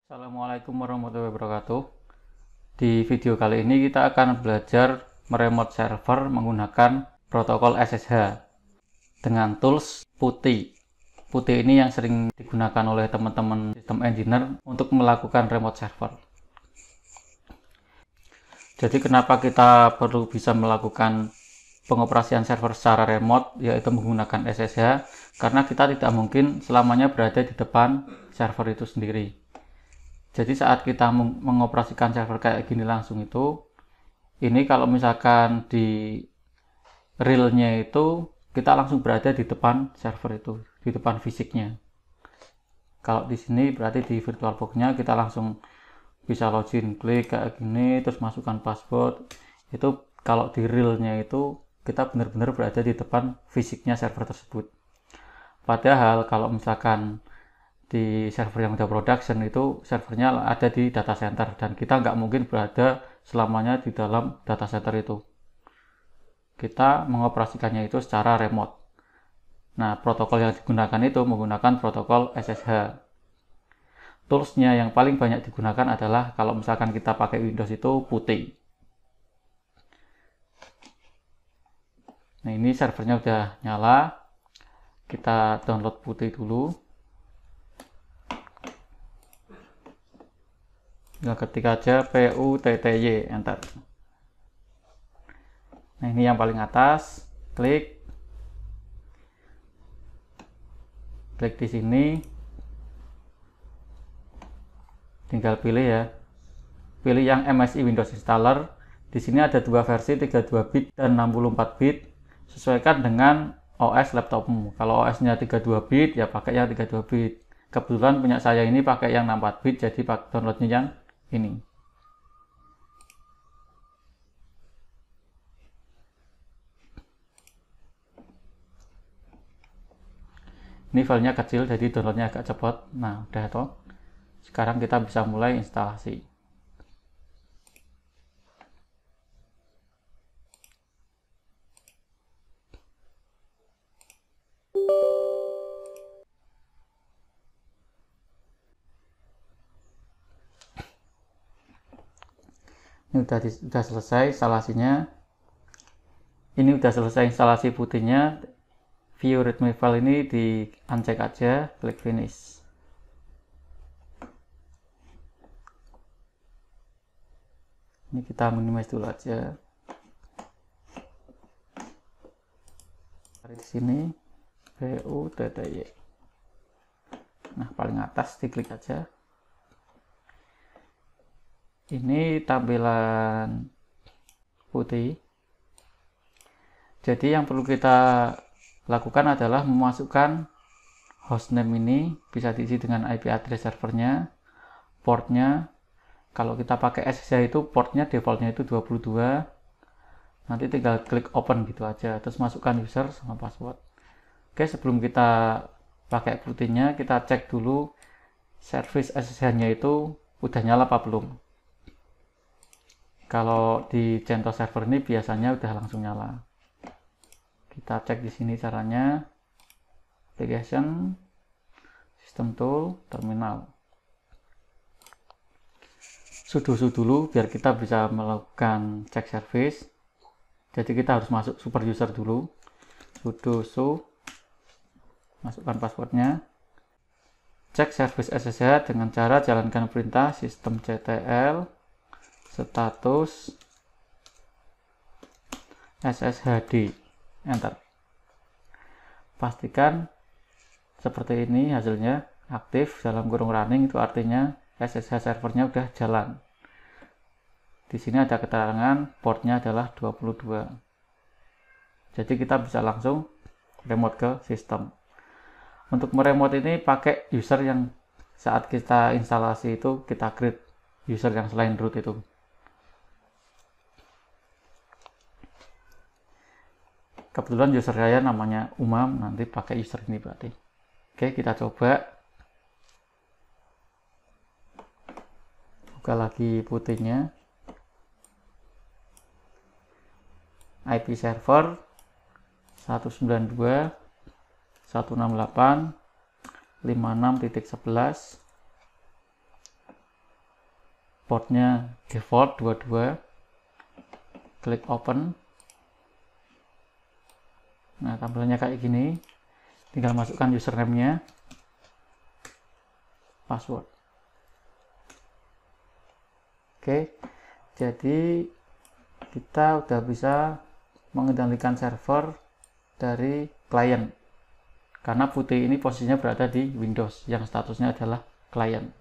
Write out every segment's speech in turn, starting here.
Assalamualaikum warahmatullahi wabarakatuh. Di video kali ini kita akan belajar meremote server menggunakan protokol SSH dengan tools PuTTY. PuTTY ini yang sering digunakan oleh teman-teman sistem engineer untuk melakukan remote server. Jadi kenapa kita perlu bisa melakukan pengoperasian server secara remote, yaitu menggunakan SSH, karena kita tidak mungkin selamanya berada di depan server itu sendiri. Jadi saat kita mengoperasikan server kayak gini langsung itu, ini kalau misalkan di realnya itu kita langsung berada di depan server itu, di depan fisiknya. Kalau di sini berarti di VirtualBox-nya kita langsung bisa login, klik kayak gini, terus masukkan password. Itu kalau di realnya itu kita benar-benar berada di depan fisiknya server tersebut. Padahal kalau misalkan di server yang udah production itu servernya ada di data center dan kita nggak mungkin berada selamanya di dalam data center itu. Kita mengoperasikannya itu secara remote. Nah, protokol yang digunakan itu menggunakan protokol SSH. Toolsnya yang paling banyak digunakan adalah kalau misalkan kita pakai Windows itu PuTTY. Nah, ini servernya udah nyala. Kita download PuTTY dulu. Ketik aja PuTTY, enter. Nah, ini yang paling atas, klik di sini, tinggal pilih ya, pilih yang MSI Windows Installer. Di sini ada dua versi, 32 bit dan 64 bit, sesuaikan dengan OS laptopmu. Kalau OS-nya 32 bit ya pakai yang 32 bit. Kebetulan punya saya ini pakai yang 64 bit, jadi downloadnya yang ini. Ini filenya kecil jadi downloadnya agak cepat. Nah, udah toh. Sekarang kita bisa mulai instalasi. Ini udah selesai instalasinya. Ini udah selesai instalasi PuTTY-nya. View readme file ini di uncheck aja, klik finish. Ini kita minimize dulu aja. Di sini PuTTY. Nah, paling atas diklik aja. Ini tampilan PuTTY. Jadi yang perlu kita lakukan adalah memasukkan hostname ini, bisa diisi dengan IP address servernya, portnya. Kalau kita pakai SSH itu portnya defaultnya itu 22. Nanti tinggal klik open gitu aja, terus masukkan user sama password. Oke, sebelum kita pakai PuTTY-nya, kita cek dulu service SSH-nya itu udah nyala apa belum. Kalau di CentOS server ini biasanya udah langsung nyala. Kita cek di sini caranya. Application, System Tool, Terminal. Sudo dulu biar kita bisa melakukan cek service. Jadi kita harus masuk super user dulu. Sudo masukkan passwordnya. Cek service SSH dengan cara jalankan perintah systemctl status sshd, enter. Pastikan seperti ini hasilnya aktif dalam kurung running, itu artinya SSH servernya udah jalan. Di sini ada keterangan portnya adalah 22. Jadi kita bisa langsung remote ke sistem. Untuk meremote ini pakai user yang saat kita instalasi itu kita create user yang selain root itu. Kebetulan user saya namanya Umam, nanti pakai user ini berarti. Oke, kita coba. Buka lagi PuTTY-nya. IP server 192.168.56.11. portnya default 22, klik open. Nah, tampilannya kayak gini, tinggal masukkan username-nya, password. Oke, jadi kita udah bisa mengendalikan server dari klien, karena putih ini posisinya berada di Windows yang statusnya adalah klien.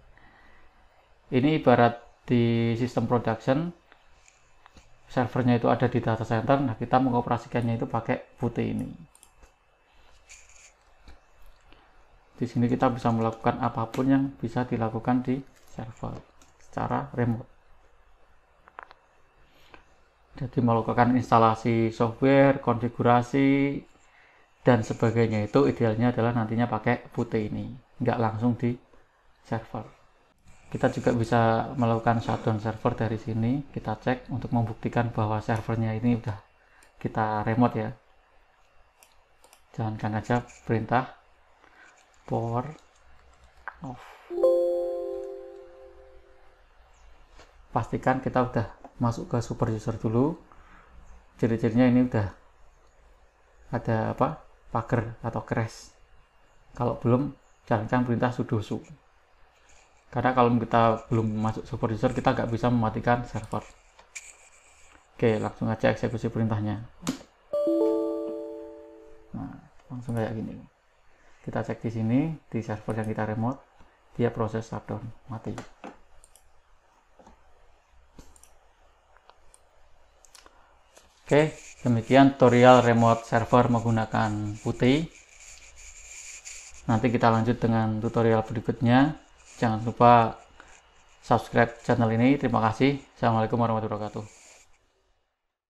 Ini ibarat di sistem production, servernya itu ada di data center, nah kita mengoperasikannya itu pakai putih ini. Di sini kita bisa melakukan apapun yang bisa dilakukan di server secara remote. Jadi melakukan instalasi software, konfigurasi, dan sebagainya itu idealnya adalah nantinya pakai putih ini, nggak langsung di server. Kita juga bisa melakukan shutdown server dari sini. Kita cek untuk membuktikan bahwa servernya ini udah kita remote ya. Jalankan aja perintah power off. Pastikan kita udah masuk ke super user dulu. Ciri-cirinya ini udah ada apa? Pager atau crash. Kalau belum, jalankan perintah sudo su. Karena kalau kita belum masuk super user, kita nggak bisa mematikan server. Oke, langsung aja eksekusi perintahnya. Nah, langsung kayak gini. Kita cek di sini, di server yang kita remote, dia proses shutdown, mati. Oke, demikian tutorial remote server menggunakan putih. Nanti kita lanjut dengan tutorial berikutnya. Jangan lupa subscribe channel ini. Terima kasih. Assalamualaikum warahmatullahi wabarakatuh.